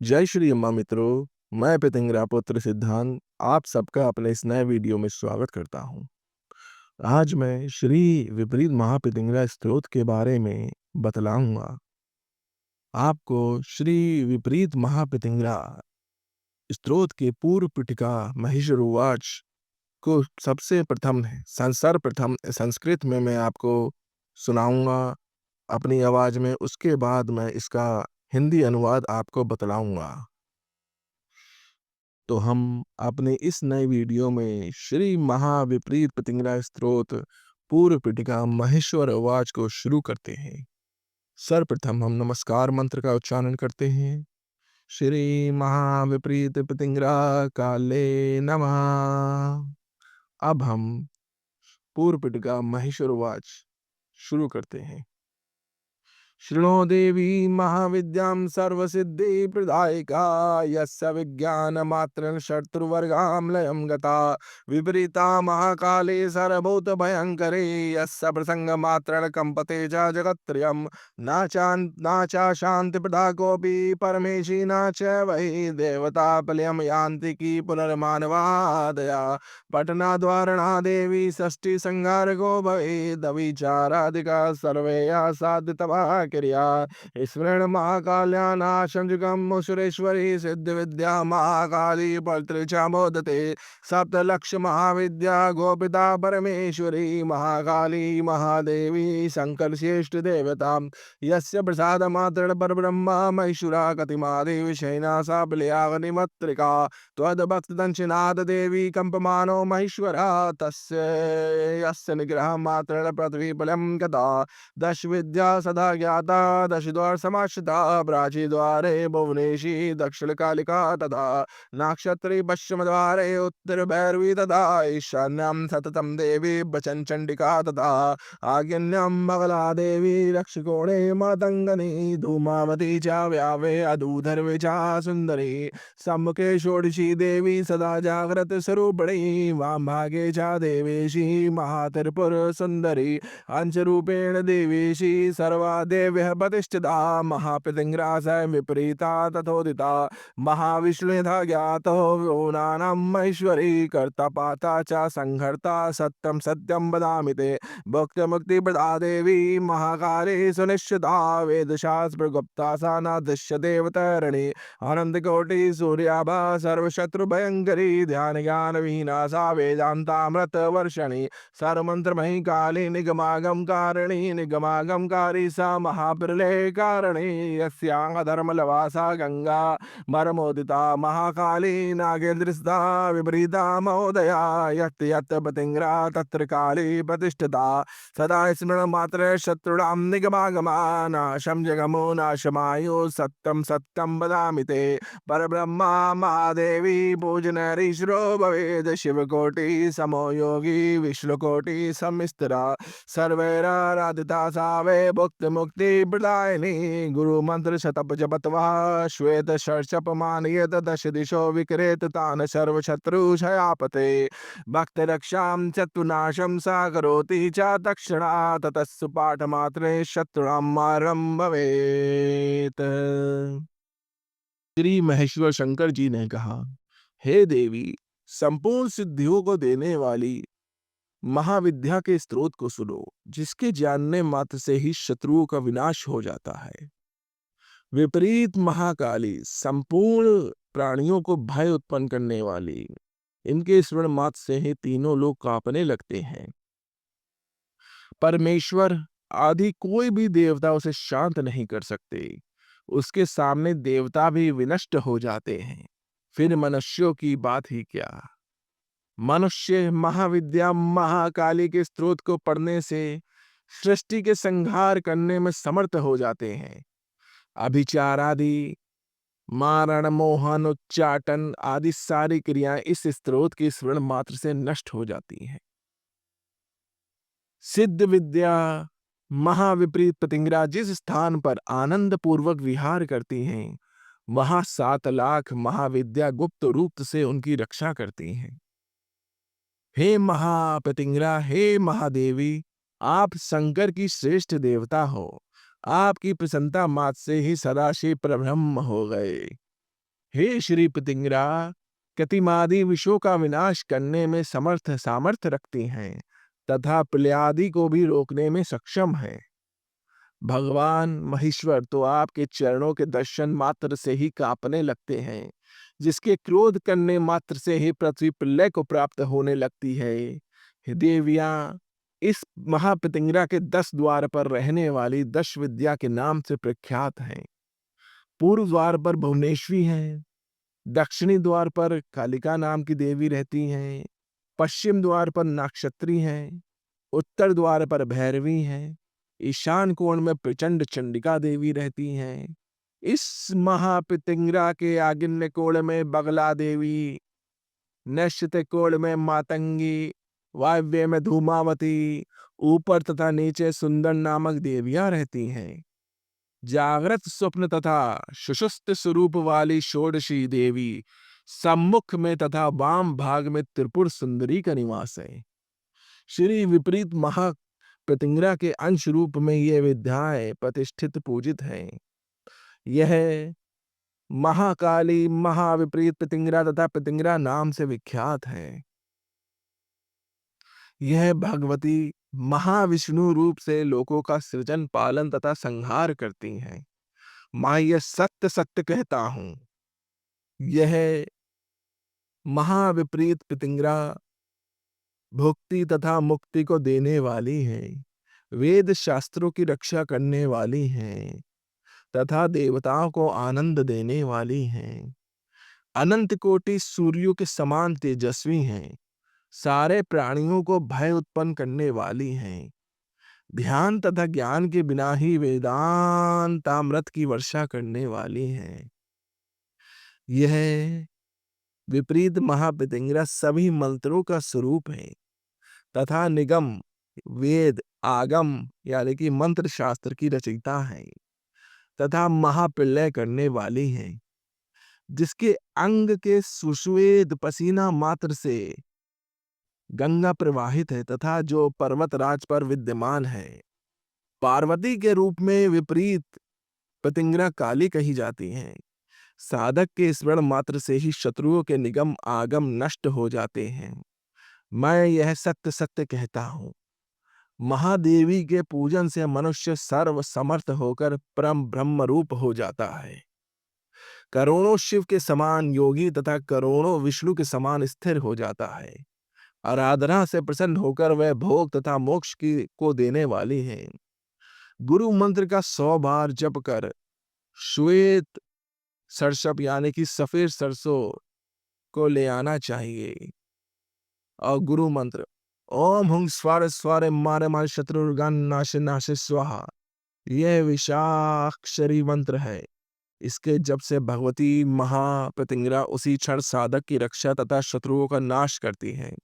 जय श्री अम्मा मित्रों, मैं पितिंगरा पुत्र सिद्धांत आप सबका अपने इस नए वीडियो में स्वागत करता हूँ। आज मैं श्री विपरीत महापितिंगरा स्तोत्र के बारे में बतलाऊंगा। आपको श्री विपरीत महापितिंगरा स्तोत्र के पूर्व पीठिका महिषरुवाच को सबसे प्रथम सर्वप्रथम संस्कृत में मैं आपको सुनाऊंगा अपनी आवाज में। उसके बाद मैं इसका हिंदी अनुवाद आपको बतलाऊंगा। तो हम अपने इस नए वीडियो में श्री महाविपरीत पितिंगरा स्तोत्र पूर्व पीठिका महेश्वर उवाच को शुरू करते हैं। सर्वप्रथम हम नमस्कार मंत्र का उच्चारण करते हैं। श्री महाविपरीत पितिंगरा काले नमः। अब हम पूर्व पीठिका महेश्वर उवाच शुरू करते हैं। शृणो देवी महाविद्यां सर्वसिद्धि प्रदायिका यस्य विज्ञानमात्रेण शत्रुवर्गां लयं गता विपरीता महाकाले सर्वभूत भयंकरे यस्य प्रसंगमात्रेण कंपते च जगत्त्रयम् न च शान्तिप्रदा कोऽपि परमेशी न च वै देवता पलयं यान्ति की पुनर्मानवादया पठनाद्वारणा देवी षष्ठी संगारको भवेदविचाराधिका सर्वे साधितवा क्रिया स्मरण महाकाल्या नाशं जुगम सुरेश्वरी सिद्ध विद्या महाकाली पवित्र मोदते सप्तलक्ष महाविद्या गोपिता परमेश्वरी महाकाली महादेवी शंकर श्रेष्ठ देवता यस्य प्रसाद मात्र परब्रह्म महेश्वरा कतिमा देवी शयना सा बलियागनिमत्रिका त्वद्भक्त दंशिनाथ देवी कंपमानो महेश्वरा तस्य यस्य निग्रह मात्र पृथ्वी बलम गता दश विद्या सदा ज्ञाता दश द्वार समाश्रिता प्राची द्वारे भुवनेशी दक्षिण कालिका तथा नाक्षत्री पश्चिम द्वारे उत्तर भैरवी तथा ईशान्यं सततम देवी बचन चंडिका तथा आग्नेयं मंगला देवी रक्षकोणे मातंगनी धूमावती च व्यावे अधूधर्वे च सुंदरी सम्मुखे षोडशी देवी सदा जागृत स्वरूपिणी वाम भागे च देवेशी महात्रिपुर सुंदरी अंशरूपेण देवेशी सर्वा देव्यः प्रतिष्ठिता महापितिंगरा स विपरीता तथोदिता महाविष्णु यथा ज्ञातो योनानां महेश्वरी कर्ता पाता च संहर्ता सत्यं सत्यं वदामि ते भक्त मुक्ति प्रदा देवी महाकाली सुनिश्चिता वेदशास्त्र गुप्ता सा न दृश्य देवतरणी आनंद कोटि सूर्याभा सर्वशत्रु भयंकरी ध्यान ज्ञान विनाशा वेदांतामृत वर्षणी सर्वमंत्रमयी काली निगमागम कारिणी निगमागमकारी सा महाप्रलय कारिणी यस्यां धर्मलवासा गंगा मरमोदिता महाकाली नागेन्द्रस्ता विपरीता महोदया यत् यत् पतिंगरा तत्र काली प्रतिष्ठिता सदा स्मरण मात्र शत्रुणां निगमागमा नाशं जगमो नाशमायो सत्यं सत्यं वदामि ते परब्रह्मा महादेवी पूजनरीश्वरो भवेद शिवकोटि समो योगी विष्णुकोटि सम्मिस्त्रा सर्वैराराधिता सा वै भुक्त मुक्ति प्रदायिनी गुरु मंत्र शतप जपत्वा श्वेत शर्षप मानयत दश दिशो विक्रेत तान सर्व शत्रु क्षयापते भक्त रक्षां चतुर्नाशं सा करोति च दक्षिणा ततस्सु पाठ मात्रे शत्रुणां मारं भवेत्। श्री महेश्वर शंकर जी ने कहा, हे देवी, संपूर्ण सिद्धियों को देने वाली महाविद्या के स्रोत को सुनो, जिसके जानने मात्र से ही शत्रुओं का विनाश हो जाता है। विपरीत महाकाली संपूर्ण प्राणियों को भय उत्पन्न करने वाली, इनके स्मरण मात्र से ही तीनों लोग कांपने लगते हैं। परमेश्वर आदि कोई भी देवता उसे शांत नहीं कर सकते। उसके सामने देवता भी विनष्ट हो जाते हैं, फिर मनुष्यों की बात ही क्या। मनुष्य महाविद्या महाकाली के स्त्रोत को पढ़ने से सृष्टि के संहार करने में समर्थ हो जाते हैं। अभिचार आदि मारण मोहन उच्चाटन आदि सारी क्रियाएं इस स्त्रोत के स्मरण मात्र से नष्ट हो जाती हैं। सिद्ध विद्या महाविपरीत पितिंगरा जिस स्थान पर आनंद पूर्वक विहार करती हैं, वहां 7 लाख महाविद्या गुप्त रूप से उनकी रक्षा करती हैं। हे महापितिंगरा, हे महादेवी, आप शंकर की श्रेष्ठ देवता हो। आपकी प्रसन्नता मात्र से ही सदाशिव परब्रह्म हो गए। हे श्री पतिंगरा, कृतिमादि विषयों का विनाश करने में सामर्थ्य रखती हैं तथा प्लयादि को भी रोकने में सक्षम है। भगवान महेश्वर तो आपके चरणों के दर्शन मात्र से ही कांपने लगते हैं, जिसके क्रोध करने मात्र से ही पृथ्वी प्रलय को प्राप्त होने लगती है। हे देवियां, इस महापतिंगरा के 10 द्वार पर रहने वाली 10 विद्या के नाम से प्रख्यात हैं। पूर्व द्वार पर भुवनेश्वरी हैं, दक्षिणी द्वार पर कालिका नाम की देवी रहती हैं, पश्चिम द्वार पर नाक्षत्री हैं, उत्तर द्वार पर भैरवी हैं, ईशान कोण में प्रचंड चंडिका देवी रहती हैं। इस महापितिंगरा के आग्नेय कोण में बगला देवी, नैऋत्य कोण में मातंगी, वायव्य में धूमावती, ऊपर तथा नीचे सुंदर नामक देवियां रहती हैं। जागृत स्वप्न तथा सुषुप्त स्वरूप वाली षोडशी देवी सम्मुख में तथा वाम भाग में त्रिपुर सुंदरी का निवास है। श्री विपरीत महाप्रतिंगरा के अंश रूप में ये विद्याएं प्रतिष्ठित पूजित हैं। यह महाकाली, महाविपरीत प्रतिंगरा तथा प्रतिंगरा नाम से विख्यात है। यह भगवती महाविष्णु रूप से लोगों का सृजन, पालन तथा संहार करती हैं। मैं यह सत्य सत्य कहता हूं, यह महाविपरीत प्रतिंगरा भुक्ति तथा मुक्ति को देने वाली है, वेद शास्त्रों की रक्षा करने वाली हैं तथा देवताओं को आनंद देने वाली हैं। अनंत कोटि सूर्यों के समान तेजस्वी हैं, सारे प्राणियों को भय उत्पन्न करने वाली हैं। ध्यान तथा ज्ञान के बिना ही वेदांतामृत की वर्षा करने वाली हैं। यह विपरीत महापितिंगरा सभी मंत्रों का स्वरूप है तथा निगम, वेद, आगम यानी कि मंत्र शास्त्र की रचयिता है तथा महाप्रलय करने वाली है, जिसके अंग के सुश्वेत पसीना मात्र से गंगा प्रवाहित है तथा जो पर्वतराज पर विद्यमान है। पार्वती के रूप में विपरीत प्रतिंगरा काली कही जाती हैं। साधक के स्मरण मात्र से ही शत्रुओं के निगम आगम नष्ट हो जाते हैं। मैं यह सत्य सत्य कहता हूं, महादेवी के पूजन से मनुष्य सर्व समर्थ होकर परम ब्रह्म रूप हो जाता है। करोड़ों शिव के समान योगी तथा करोड़ों विष्णु के समान स्थिर हो जाता है। आराधना से प्रसन्न होकर वह भोग तथा मोक्ष को देने वाली है। गुरु मंत्र का 100 बार जप कर श्वेत सरसप यानी कि सफेद सरसों को ले आना चाहिए। और गुरु मंत्र ओम हुं स्वार स्वार मारे मारे शत्रुर्गन नाशे नाशे स्वाहा, यह विषाक्षरी मंत्र है। इसके जप से भगवती महाप्रतिंगरा उसी क्षण साधक की रक्षा तथा शत्रुओं का नाश करती है।